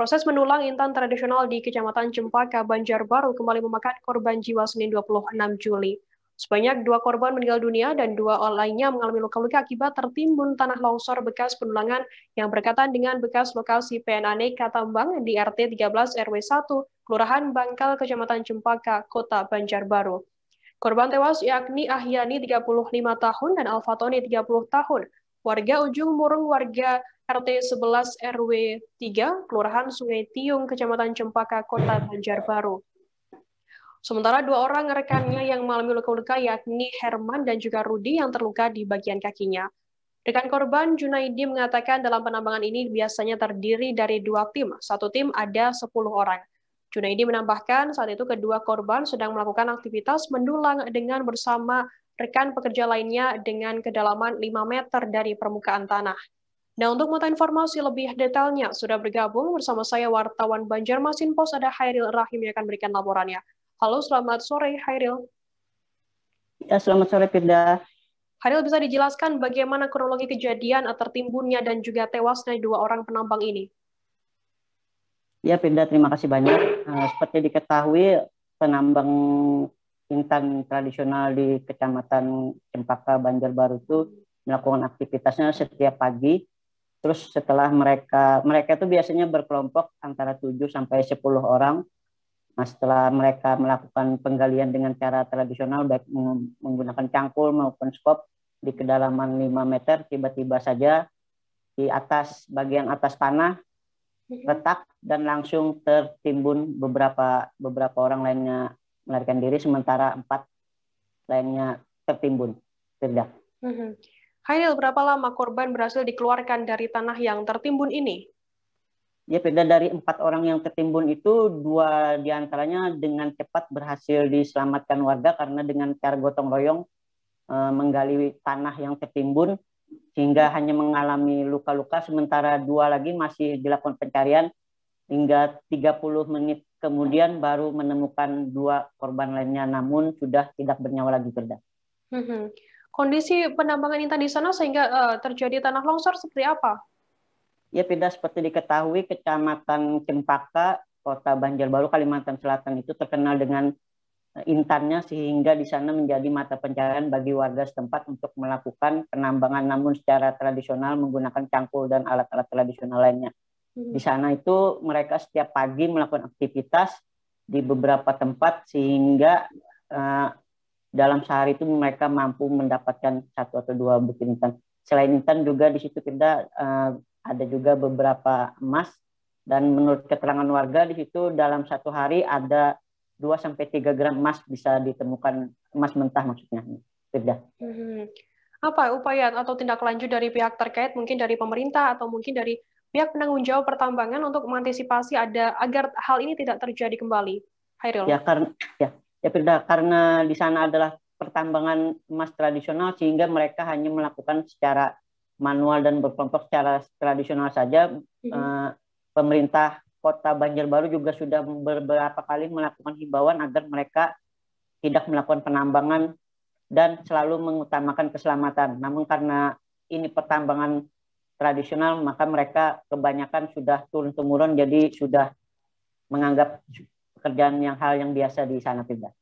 Proses mendulang intan tradisional di Kecamatan Cempaka, Banjarbaru kembali memakan korban jiwa Senin 26 Juli. Sebanyak 2 korban meninggal dunia dan 2 orang lainnya mengalami luka-luka akibat tertimbun tanah longsor bekas pendulangan yang berdekatan dengan bekas lokasi PNANE Katambang di RT 13 RW 1, Kelurahan Bangkal, Kecamatan Cempaka, Kota Banjarbaru. Korban tewas yakni Ahyani 35 tahun dan Alfatoni 30 tahun. Warga Ujung Murung, warga RT 11 RW 3, Kelurahan Sungai Tiung, Kecamatan Cempaka, Kota Banjarbaru. Sementara 2 orang rekannya yang mengalami luka-luka yakni Herman dan juga Rudi yang terluka di bagian kakinya. Rekan korban Junaidi mengatakan dalam penambangan ini biasanya terdiri dari 2 tim. Satu tim ada 10 orang. Junaidi menambahkan saat itu kedua korban sedang melakukan aktivitas mendulang dengan bersama rekan pekerja lainnya dengan kedalaman 5 meter dari permukaan tanah. Nah, untuk mengetahui informasi lebih detailnya, sudah bergabung bersama saya wartawan Banjarmasin Pos, ada Hairil Rahim yang akan berikan laporannya. Halo, selamat sore Hairil. Ya, selamat sore Firda. Hairil, bisa dijelaskan bagaimana kronologi kejadian tertimbunnya dan juga tewasnya 2 orang penambang ini? Ya Firda, terima kasih banyak. Seperti diketahui, penambang intan tradisional di Kecamatan Cempaka, Banjarbaru itu melakukan aktivitasnya setiap pagi. Terus setelah mereka itu biasanya berkelompok antara 7 sampai 10 orang. Nah, setelah mereka melakukan penggalian dengan cara tradisional baik menggunakan cangkul maupun skop di kedalaman 5 meter, tiba-tiba saja di atas bagian atas tanah retak dan langsung tertimbun beberapa orang lainnya melarikan diri, sementara 4 lainnya tertimbun. Tidak. Hairil, berapa lama korban berhasil dikeluarkan dari tanah yang tertimbun ini? Ya, beda dari 4 orang yang tertimbun itu, 2 diantaranya dengan cepat berhasil diselamatkan warga karena dengan cara gotong royong menggali tanah yang tertimbun sehingga hanya mengalami luka-luka, sementara 2 lagi masih dilakukan pencarian hingga 30 menit kemudian baru menemukan 2 korban lainnya, namun sudah tidak bernyawa lagi. Kondisi penambangan intan di sana sehingga terjadi tanah longsor seperti apa? Ya, Firda, seperti diketahui Kecamatan Cempaka, Kota Banjarbaru, Kalimantan Selatan itu terkenal dengan intannya sehingga di sana menjadi mata pencarian bagi warga setempat untuk melakukan penambangan namun secara tradisional menggunakan cangkul dan alat-alat tradisional lainnya. Di sana itu mereka setiap pagi melakukan aktivitas di beberapa tempat sehingga dalam sehari itu mereka mampu mendapatkan 1 atau 2 butir intan. Selain intan juga di situ kita ada juga beberapa emas, dan menurut keterangan warga di situ dalam 1 hari ada 2 sampai 3 gram emas bisa ditemukan, emas mentah maksudnya. Tidak. Apa upaya atau tindak lanjut dari pihak terkait, mungkin dari pemerintah atau mungkin dari pihak penanggung jawab pertambangan untuk mengantisipasi agar hal ini tidak terjadi kembali? Hairil. Firda, karena di sana adalah pertambangan emas tradisional sehingga mereka hanya melakukan secara manual dan berkelompok secara tradisional saja. Pemerintah Kota Banjarbaru juga sudah beberapa kali melakukan himbauan agar mereka tidak melakukan penambangan dan selalu mengutamakan keselamatan. Namun karena ini pertambangan tradisional, maka mereka kebanyakan sudah turun-temurun, jadi sudah menganggap pekerjaan hal yang biasa di sana, tidak.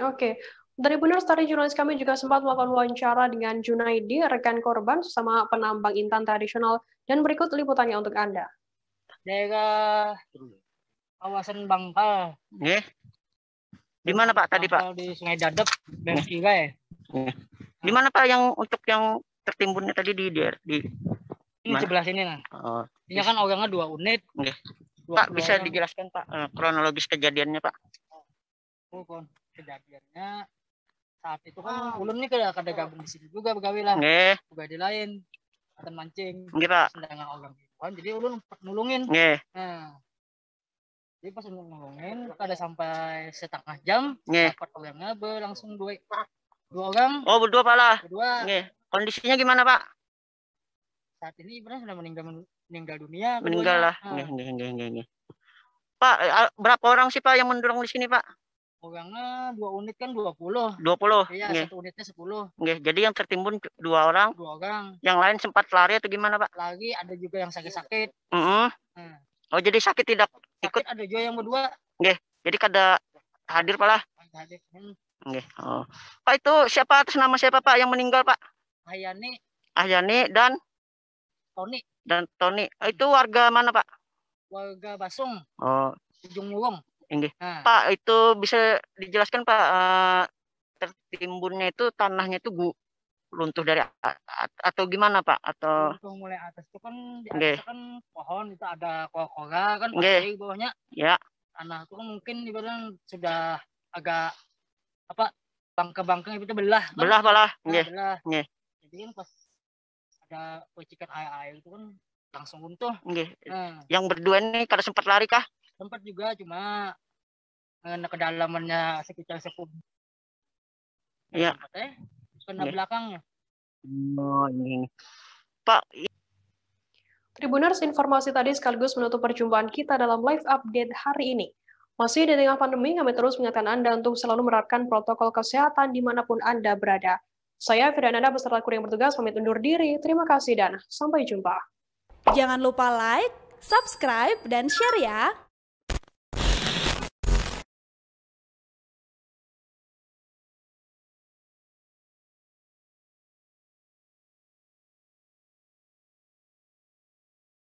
Oke. Dari Benar, tadi jurnalis kami juga sempat melakukan wawancara dengan Junaidi, rekan korban sesama penambang intan tradisional, dan berikut liputannya untuk Anda. Daerah kawasan Bangkal. Di mana Pak tadi Pak? Di Sungai Dadap, Bengkira ya. Di mana Pak yang tertimbunnya tadi di ini sebelah sini lah. Ini kan orangnya 2 unit. Pak, bisa dijelaskan Pak kronologis kejadiannya Pak? Kejadiannya saat itu kan ulun nih kada gabung di sini juga begawi lah. Juga di lain akan mancing. Pak. Sedangkan orang jadi ulun nulungin. Nah, jadi pas nulungin kada sampai setengah jam dapat orangnya langsung 2 orang. Oh, berdua Pak lah. Berdua. Kondisinya gimana Pak? Saat ini ibaratnya sudah meninggal dunia. Meninggal lah. Pak, berapa orang sih Pak yang mendorong di sini Pak? Orangnya 2 unit kan 20. Iya, 1 unitnya 10. Jadi yang tertimbun 2 orang. 2 orang. Yang lain sempat lari atau gimana Pak? Lagi ada juga yang sakit-sakit. Oh, jadi sakit tidak ikut? Sakit ada juga yang berdua. Nggih. Jadi kada hadir Pak lah. Hadir. Nggih. Oh. Pak, itu siapa, atas nama siapa Pak yang meninggal Pak? Ahyani dan Tony. Itu warga mana Pak? Warga Basung. Oh. Ujung Wurung. Nggih. Pak, itu bisa dijelaskan Pak, tertimbunnya itu tanahnya itu runtuh dari atau gimana Pak? Atau runtuh mulai atas itu kan di atas kan pohon itu ada kola kan pasti bawahnya. Ya. Tanah itu kan mungkin ibaratnya sudah agak bangka-bangka itu belah. Belah. Nggih. Jadi kan pas ada percikan air itu kan langsung runtuh. Nggih. Yang berdua ini kada sempat lari kah? Sempat juga, cuma kedalamannya sekitar 10. Iya. Kena belakangnya. Oh, ini. Pak. Tribuners, informasi tadi sekaligus menutup perjumpaan kita dalam live update hari ini. Masih di tengah pandemi, kami terus mengingatkan Anda untuk selalu menerapkan protokol kesehatan dimanapun Anda berada. Saya Firdananda beserta kru yang bertugas pamit undur diri. Terima kasih dan sampai jumpa. Jangan lupa like, subscribe, dan share ya.